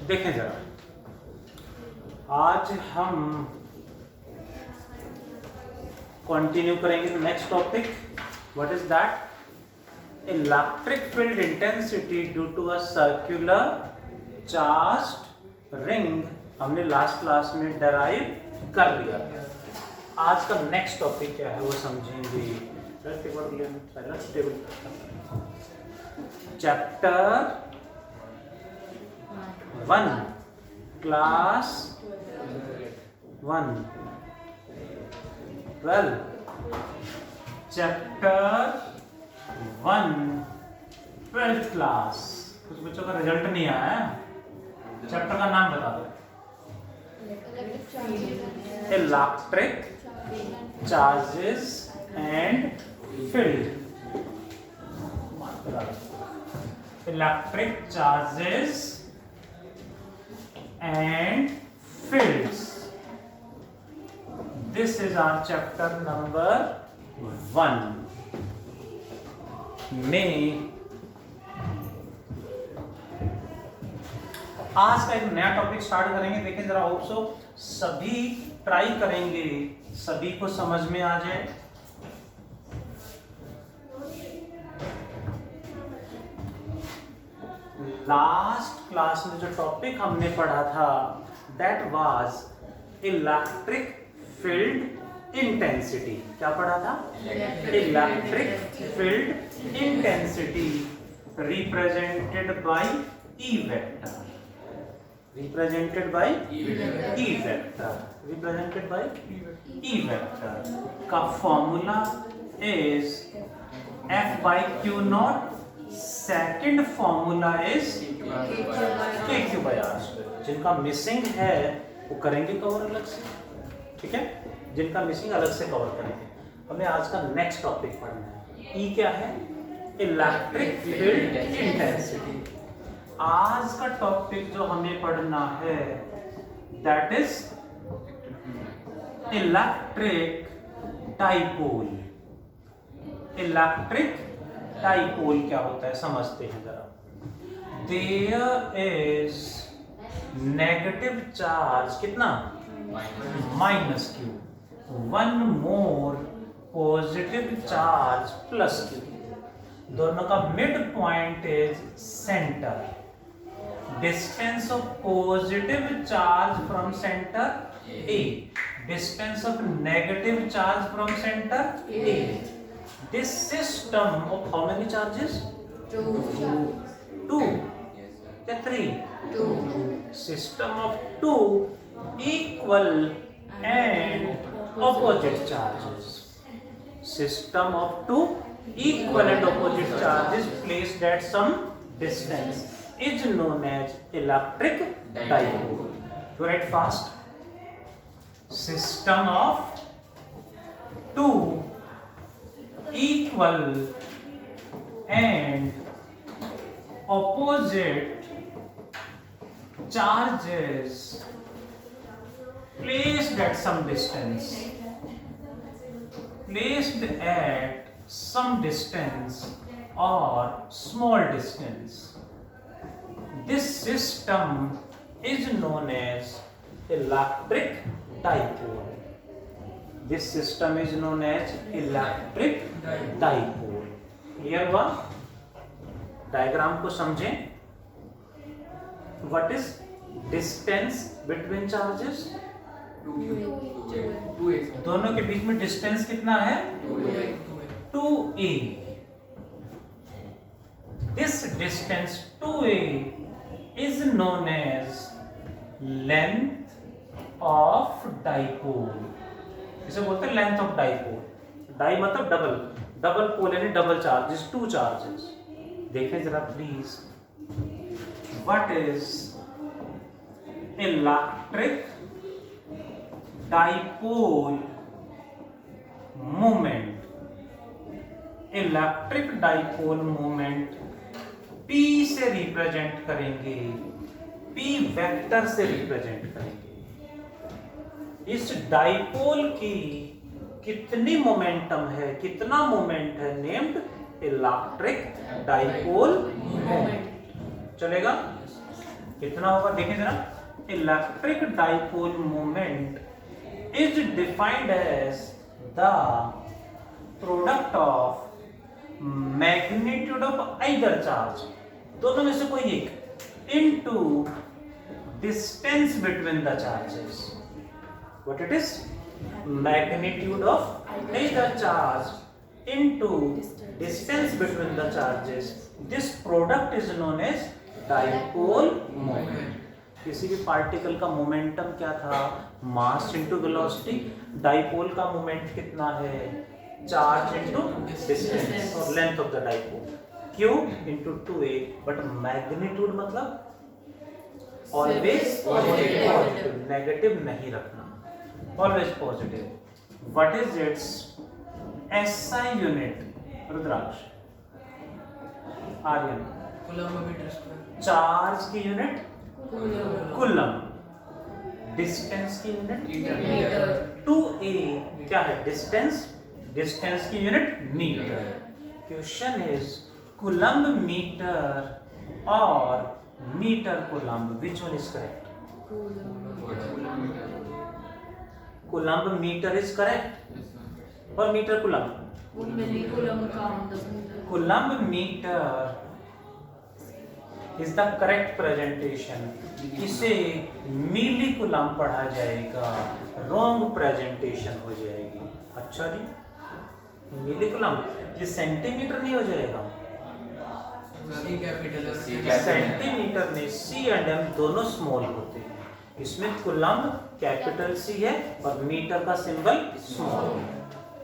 देखें जरा, आज हम कंटिन्यू करेंगे next topic. What is that? Electric field intensity due to a circular charged ring. हमने लास्ट क्लास में डराइव कर लिया. आज का नेक्स्ट टॉपिक क्या है वो समझेंगे. Chapter 1 class 1 12 chapter 1 12th class. कुछ बच्चों का रिजल्ट नहीं आया है. चैप्टर का नाम बता दो. Electric charges and field. Electric charges and fields. This is our chapter number 1. में आज का एक नया टॉपिक स्टार्ट करेंगे. देखिए जरा, होप सो सभी ट्राई करेंगे, सभी को समझ में आ जाए. लास्ट क्लास में जो टॉपिक हमने पढ़ा था that was electric field intensity. क्या पढ़ा था? Electric field intensity represented by E vector. Represented by E vector. Represented by E vector का formula is F by Q naught. Second formula is KQ by R square. जिनका missing है वो करेंगे cover अलग से. ठीक है, जिनका मिसिंग अलग से कवर करेंगे. हमें आज का नेक्स्ट टॉपिक पढ़ना है. ई क्या है? Electric field intensity. आज का टॉपिक जो हमें पढ़ना है that is electric dipole. Electric dipole क्या होता है समझते हैं जरा. देयर इज नेगेटिव चार्ज कितना? -Q. One more positive charge +Q. दोनों का mid point is centre. Distance of positive charge from centre A. Distance of negative charge from centre A. This system of how many charges? 2. Yeah, 3. 2. System of 2 equal and opposite charges. System of 2 equal and opposite charges placed at some distance is known as electric dipole. You write fast. System of 2 equal and opposite charges placed at some distance. Placed at some distance or small distance. This system is known as electric dipole. This system is known as electric dipole. Clear हुआ? Diagram को समझें. What is distance between charges? 2a. दोनों के बीच में distance कितना है? 2a. This distance 2a is known as length of dipole. इसे बोलते हैं लेंथ ऑफ डाइपोल. डाई मतलब डबल. डबल पोल यानी डबल चार्जेस, 2 चार्जेस. देखें जरा please. What is electric dipole moment? Electric dipole moment P से रिप्रेजेंट करेंगे. P वेक्टर से रिप्रेजेंट करेंगे. इस डाइपोल की कितनी मोमेंटम है, कितना मोमेंट है, नेम्ड इलेक्ट्रिक डाइपोल मोमेंट। चलेगा? कितना होगा देखें जरा। Electric dipole moment is defined as the product of magnitude of either charge, दोनों में से कोई एक, into distance between the charges. What it is? Magnitude of either charge into distance between the charges. This product is known as dipole moment. किसी भी particle का momentum क्या था? Mass into velocity. डाइपोल का मोमेंट कितना है? Charge into distance और length of the dipole, q into 2a। But magnitude मतलब ऑलवेज पॉजिटिव, नेगेटिव नहीं रखना, always positive. What is its SI unit? Rudraksh, Aryan, charge की यूनिट कूलम, डिस्टेंस की unit metre. 2a क्या है? डिस्टेंस, डिस्टेंस की unit metre. Question is coulomb metre और metre coulomb, which one is correct? Coulomb metre is correct और metre coulomb? Coulomb metre is the correct presentation. इसे मिली coulomb पढ़ा जाएगा, wrong presentation हो जाएगी। अच्छा जी, मिली कूलम्ब, ये सेंटीमीटर नहीं हो जाएगा। सेंटीमीटर में C एंड M दोनों स्मॉल होते हैं, इसमें कूलम्ब कैपिटल C है और मीटर का सिंबल स्मॉल।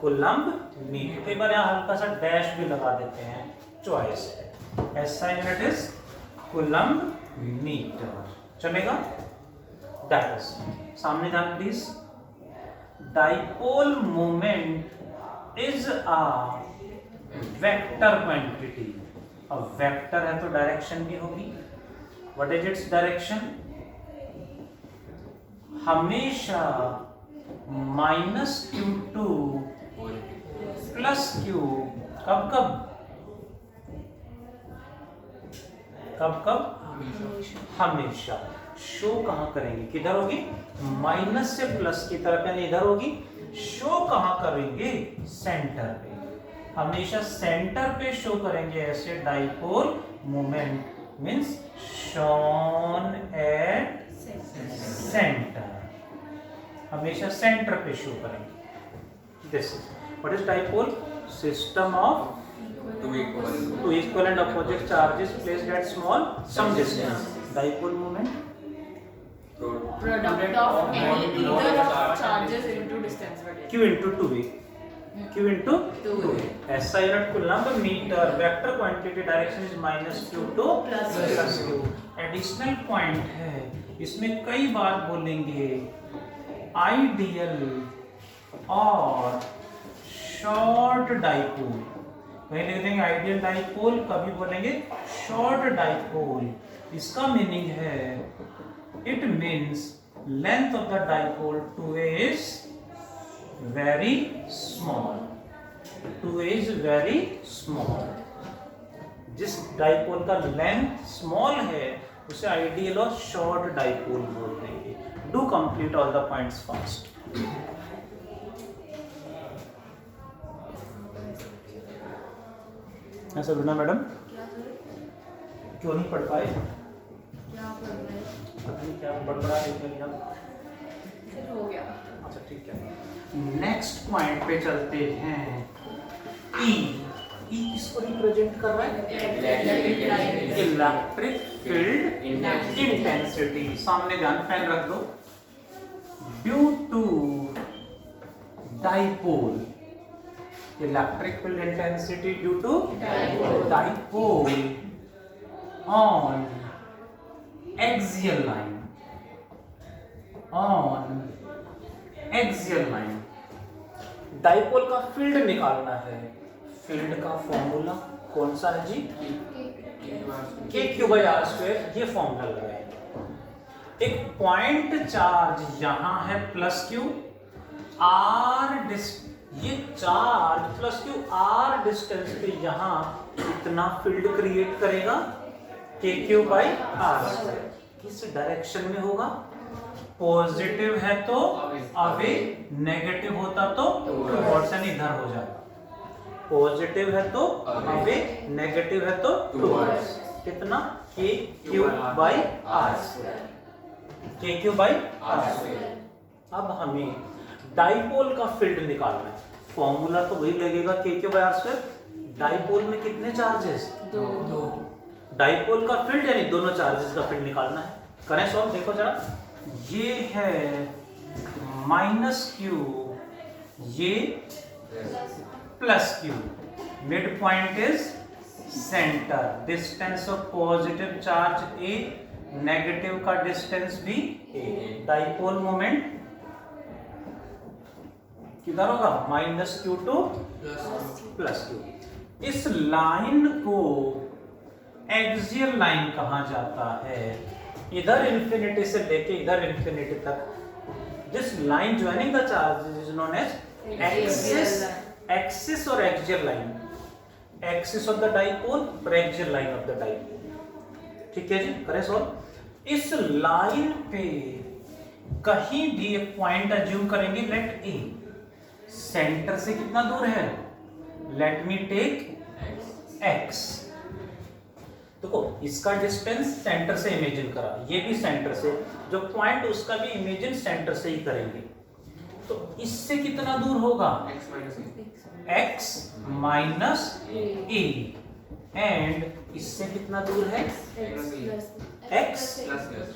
कूलम्ब मीटर, कई बार यहाँ हल्का सा डैश भी लगा देते हैं, चॉइस है। SI unit is coulomb metre. चलेगा? दैट इज, सामने ध्यान please. Dipole moment is a vector quantity. अब वेक्टर है तो डायरेक्शन भी होगी। What is its direction? हमेशा -q2 +q, कब कब कब कब? हमेशा। शो कहां करेंगे? किधर होगी? माइनस से प्लस की तरफ, यानी इधर होगी। शो कहां करेंगे? सेंटर पे। हमेशा सेंटर पे शो करेंगे ऐसे dipole moment, means shown at centre. हमेशा सेंटर पे शो करेंगे। This is what is dipole? System of two equal and opposite charges placed at small some distance. Dipole moment, product of any either of charges into distance. q into 2a, q into 2a. SI unit coulomb meter, vector quantity, direction is -q2 plus q. Additional point है, इसमें कई बार बोलेंगे ideal और short dipole. कहीं लिख देंगे ideal dipole, कभी बोलेंगे शॉर्ट डाइपोल। इसका मीनिंग है, it means length of the dipole 2a is very small. 2a is very small. जिस डाइपोल का लेंथ स्मॉल है उसे आइडियल और शॉर्ट डाइपोल बोल देंगे। Do complete all the points fast. ऐसा बिना मैडम क्यों नहीं पढ़ पाए? पता नहीं क्या बड़बड़ा है, हो गया। अच्छा ठीक है। नेक्स्ट पॉइंट पे चलते हैं। ई किसको रिप्रेजेंट कर रहा है? Electric field intensity. सामने ध्यान, पेन रख दो। Due to dipole, electric field intensity due to dipole on axial line, dipole का फील्ड निकालना है। फील्ड का फॉर्मूला कौन सा है जी? k/r²। ये फॉर्मूला लगाए। एक पॉइंट चार्ज यहां है +q, r ये charge plus Q R distance पे यहाँ इतना फील्ड क्रिएट करेगा के क्यू बाई आर स्क्वायर। किस डायरेक्शन में होगा? पॉजिटिव है तो अवे, नेगेटिव होता तो टुवर्ड्स, यानी इधर हो जाएगा। पॉजिटिव है तो अवे, नेगेटिव है तो टुवर्ड्स। कितना? के q by r square, K q by r square. अब हमें डाइपोल का फील्ड निकालना है। फॉर्मूला तो वही लगेगा k q by r square. Dipole में कितने चार्जेस? दो। डाइपोल का फील्ड यानी दोनों चार्जेस का फील्ड निकालना है। करें सॉल्व, देखो जरा। ये है माइनस क्यू, ये plus Q. Mid point is centre. Distance of positive charge A, negative का डिस्टेंस भी ए। डाइपोल मोमेंट किधर होगा? Minus Q two plus Q. इस लाइन को एक्सियल लाइन कहा जाता है। इधर इंफिनिटी से लेके इधर इंफिनिटी तक this line joining the charge is known as axis और axial line. Axis of the dipole और axial line of the dipole. ठीक है जी, करें सॉल्व। इस लाइन पे कहीं भी एक पॉइंट अज्यूम करेंगे, लेट ए। सेंटर से कितना दूर है? Let me take x. देखो इसका डिस्टेंस सेंटर से इमेजिन करा, ये भी सेंटर से, जो पॉइंट उसका भी इमेजिन सेंटर से ही करेंगे। तो इससे कितना दूर होगा? x minus A. एंड इससे कितना दूर है? x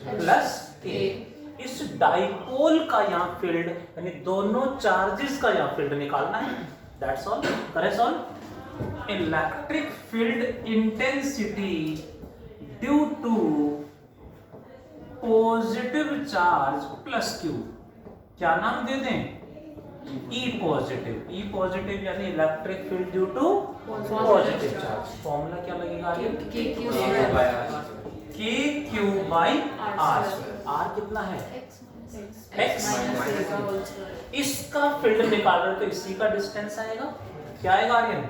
प्लस ए। इस डाइपोल का यहाँ फील्ड यानी दोनों चार्जेस का यहाँ फील्ड निकालना है। दैट्स ऑल, करें solve. Electric field intensity due to positive charge plus q, क्या नाम दे दें? E positive. E पॉजिटिव यानी electric field due to positive charge. Formula क्या लगेगा? K q by are. Are कितना है? x। इसका फील्ड निकाल रहे तो इसी का डिस्टेंस आएगा। क्या आएगा आर्यन?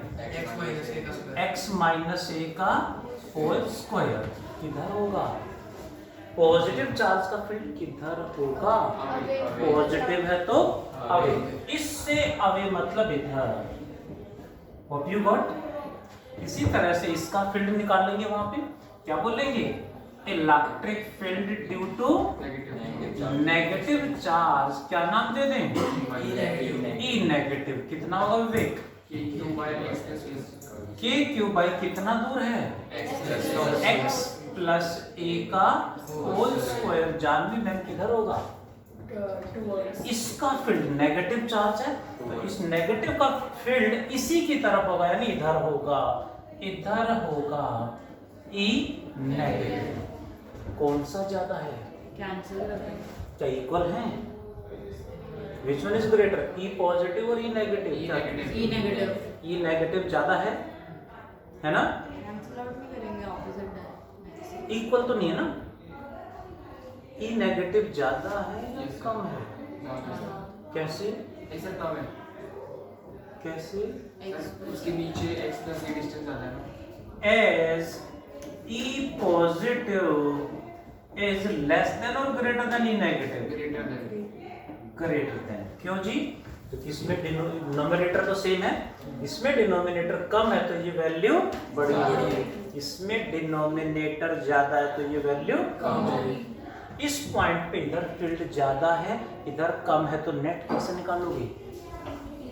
x माइनस ए का होल स्क्वायर। किधर होगा? पॉजिटिव चार्ज का फील्ड किधर होगा? पॉजिटिव है तो अवे, इससे अवे मतलब इधर। Hope you got. इसी तरह से इसका फील्ड निकाल लेंगे। वहां पे क्या बोलेंगे? Electric field due to negative charge, क्या नाम दे दें? E negative. कितना होगा विवेक? के क्यू बाई कितना दूर है? x प्लस ए का होल स्क्वायर। जानवी मैम किधर होगा? इसका फील्ड नेगेटिव चार्ज है तो इस नेगेटिव का फील्ड इसी की तरफ होगा, यानी इधर होगा, इधर होगा। ई नेगेटिव। कौन सा ज्यादा है? कैंसिल कर देंगे। क्या इक्वल है? Which one is greater? E positive और ई नेगेटिव? ई नेगेटिव। ई नेगेटिव ज्यादा है ना? कैंसिल आउट नहीं करेंगे, ऑपोजिट है। इक्वल तो नहीं है ना? ई नेगेटिव ज्यादा है या कम है? कैसे? कैसे? उसके नीचे x प्लस ए डिस्टेंस आता है ना। As E positive is less than or greater than E negative? Greater than। क्यों जी? तो इसमें डिनोमिनेटर तो सेम है, इसमें डिनोमिनेटर कम है तो ये वैल्यू बड़ी है, इसमें डिनोमिनेटर ज्यादा है तो ये वैल्यू कम है। इस पॉइंट पे इधर फील्ड ज्यादा है, इधर कम है, तो नेट कैसे निकालोगे?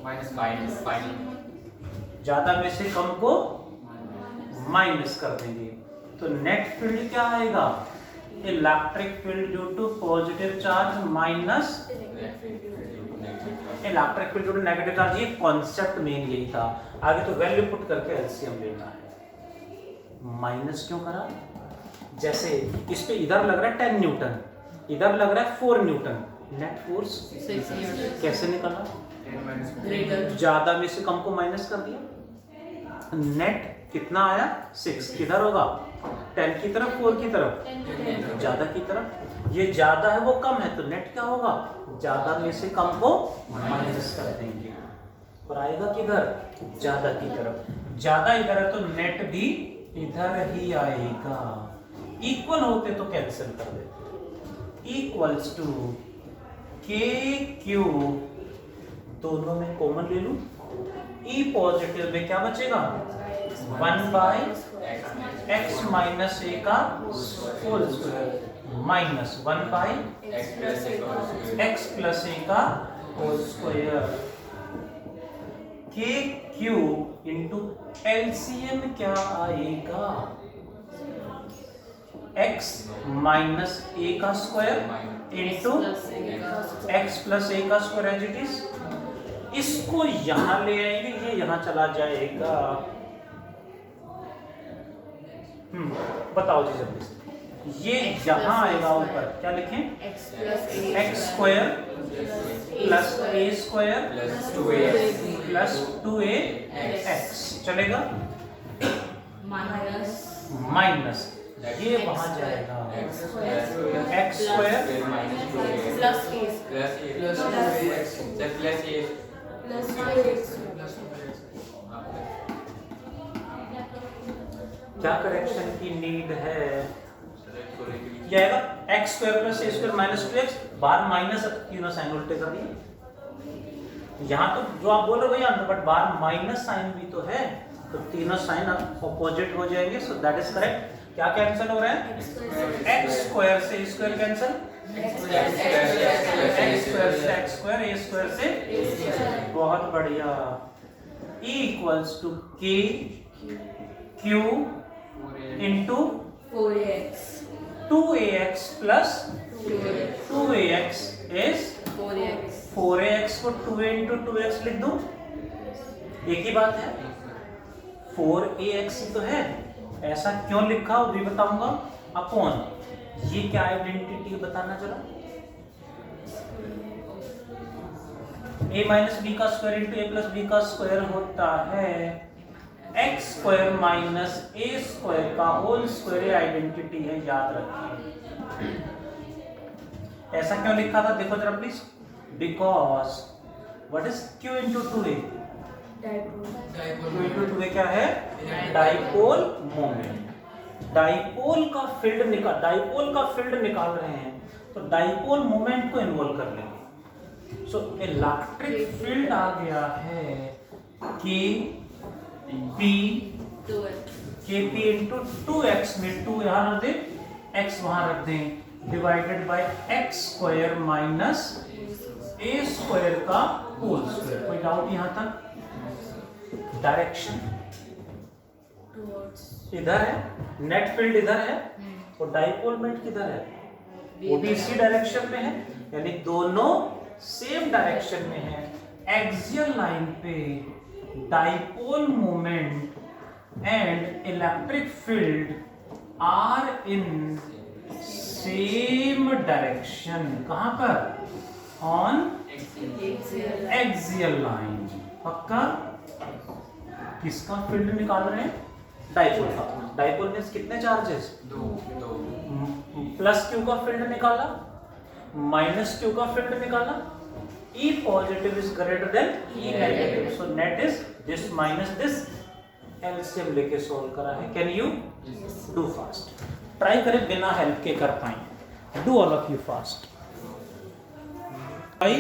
माइनस ज्यादा में से कम को माइनस कर देंगे तो नेट फील्ड क्या आएगा? Electric field due to positive charge minus electric field due to negative charge. ये कॉन्सेप्ट मेन यही था। आगे तो वैल्यू पुट करके एलसीएम लेना है। माइनस क्यों करा? जैसे इस पे इधर लग रहा है 10 न्यूटन, इधर लग रहा है 4 न्यूटन। नेट फोर्स कैसे निकाला? ज्यादा में से कम को माइनस कर दिया। नेट कितना आया? 6। किधर होगा? 10 की तरफ, 4 की तरफ, ज्यादा की तरफ। ये ज्यादा है वो कम है तो नेट क्या होगा? ज्यादा में से कम को माइनस कर देंगे। और आएगा किधर, ज्यादा की तरफ। ज्यादा इधर है तो नेट भी इधर ही आएगा। इक्वल होते तो कैंसिल कर देते। इक्वल्स टू के क्यू, दोनों में कॉमन ले लूं, ई पॉजिटिव में क्या बचेगा 1 बाय एक्स माइनस ए का whole square minus 1 by x plus a का whole square. K Q into LCM क्या आएगा, x माइनस ए का square into x plus a का स्क्वायर एज इट इज। इसको यहां ले आएंगे, ये यहां चला जाएगा। बताओ जी जल्दी से, ये यहां आएगा ऊपर, क्या लिखें, एक्स स्क्वायर प्लस ए स्क्वायर प्लस 2a एक्स चलेगा, माइनस ये वहां जाएगा एक्स स्क्वायर क्या करेक्शन की नीड है, ये आएगा एक्स स्क्वायर प्लस ए स्क्वायर माइनस 2x, बाहर माइनस तीनों साइन उल्टे कर दिए। यहाँ तो जो आप बोल रहे हो वही आंसर, बट बाहर माइनस साइन भी तो है, तो तीनों साइन अपोजिट हो जाएंगे, सो दैट इज करेक्ट। क्या कैंसिल हो रहा है, एक्स स्क्वायर से ए स्क्वायर कैंसिल, एक्स स्क्वायर से एक्स स्क्वायर, ए स्क्वायर से, बहुत बढ़िया। E इक्वल्स टू के Q into 2ax plus 2ax is 4ax को 2a इंटू 2x लिख दूं, एक ही बात है, 4ax ही तो है। ऐसा क्यों लिखा वो भी बताऊंगा, अपॉन ये क्या आइडेंटिटी बताना जरा, a माइनस बी का स्क्वायर इंटू ए प्लस बी का स्क्वायर होता है एक्स स्क्वायर माइनस ए स्क्वायर का होल स्क्वायर, आइडेंटिटी है, याद रखिए। ऐसा क्यों लिखा था देखो जरा please, because what is q into 2a, q into 2a क्या है, डाइपोल मोमेंट। डाइपोल का फील्ड निकाल रहे हैं, तो डाइपोल मोमेंट को इन्वॉल्व कर लेंगे। सो इलेक्ट्रिक फील्ड आ गया है कि P KP इंटू 2x में 2 यहाँ रख दें, x वहां रख दें, divided by x square minus A square का होल स्क्वायर। कोई डाउट यहाँ तक? डायरेक्शन इधर है, नेट फील्ड इधर है, और डाइपोल मोमेंट किधर है, वो भी इसी डायरेक्शन में है, यानी दोनों सेम डायरेक्शन में है। एक्सियल लाइन पे dipole moment and electric field are in same direction. कहां पर? On axial line. पक्का? किसका फील्ड निकाल रहे हैं? डाइपोल का। डाइपोल में कितने चार्जेस? दो। प्लस क्यू का फील्ड निकाला, माइनस क्यू का फील्ड निकाला। E positive is greater than E negative, so net is this minus this। LCM लेके सोल्व करा है। Can you do fast? Try करें बिना हेल्प के कर पाएंगे। Do all of you fast। by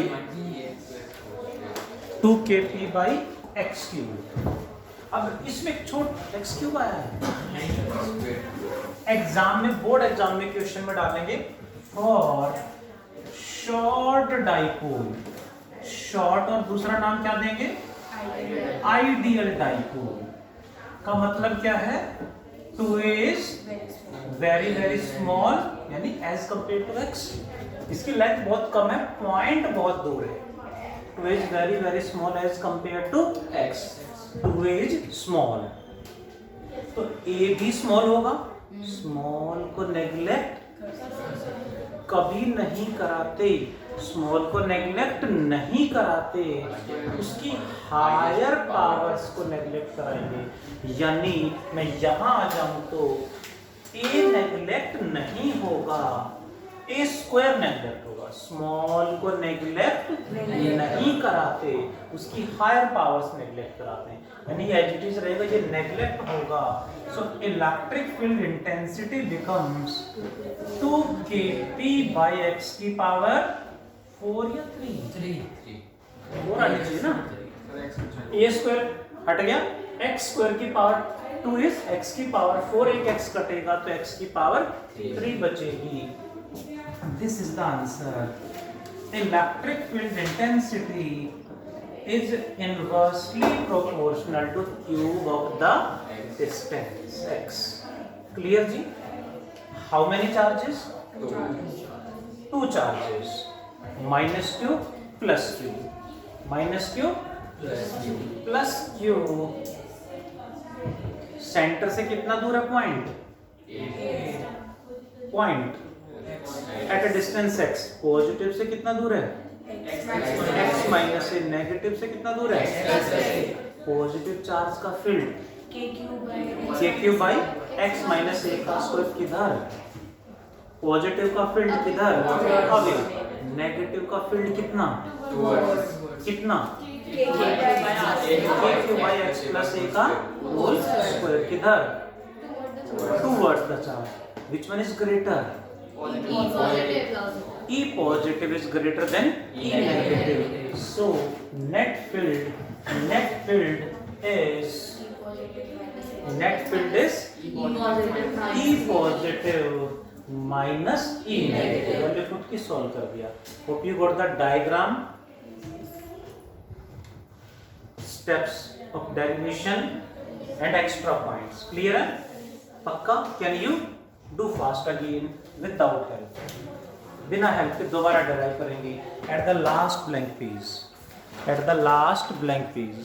2kp by x cube। अब इसमें एक छोटा x cube आया है, एग्जाम में, बोर्ड एग्जाम में क्वेश्चन में डालेंगे फॉर शॉर्ट डाइपोल। शॉर्ट और दूसरा नाम क्या देंगे? Ideal dipole. का मतलब क्या है? 2a is very very small, यानी as compared to x। इसकी लेंथ बहुत कम है, पॉइंट बहुत दूर है। 2a is very very small as compared to x। 2a is small, तो a भी स्मॉल होगा। स्मॉल को नेग्लेक्ट कभी नहीं कराते, स्मॉल को नेग्लेक्ट नहीं कराते, उसकी हायर पावर्स को नेग्लेक्ट कराएंगे। यानी मैं यहां आ जाऊं तो ए नेग्लेक्ट नहीं होगा, ए स्क्वायर नेग्लेक्ट होगा। स्मॉल को नेग्लेक्ट नहीं कराते, उसकी हायर पावर्स नेग्लेक्ट कराते हैं, यानी एज इट इज रहेगा, ये नेग्लेक्ट होगा। So electric field intensity becomes 2kp/x की पावर 4 या 3 4 आनी चाहिए ना, a स्क्वायर हट गया, x स्क्वायर की पावर 2 इज x की पावर 4, एक x कटेगा तो x की पावर 3 बचेगी। This is the answer. Electric field intensity is inversely proportional to cube of the distance x. Clear ji? How many charges? 2 charges. Minus q plus q. Minus q plus q. Centre से कितना दूर है point? Point at a distance x। Positive से कितना दूर है? x minus से। Negative से कितना दूर है? पॉजिटिव चार्ज का field kq by x minus a का स्क्वायर किधर? पॉजिटिव का फील्ड किधर? अवे। नेगेटिव का फील्ड कितना? कितना? kq by x plus a का होल स्क्वायर किधर? Towards the charge. Which one is greater? E positive is greater than E negative. So net field is E positive minus E negative. हमने खुद की solve कर दिया। Hope you got the diagram, steps of derivation and extra points. Clear है? पक्का? Can you do fast again without help? बिना help के दोबारा डराइव करेंगे। At the last blank page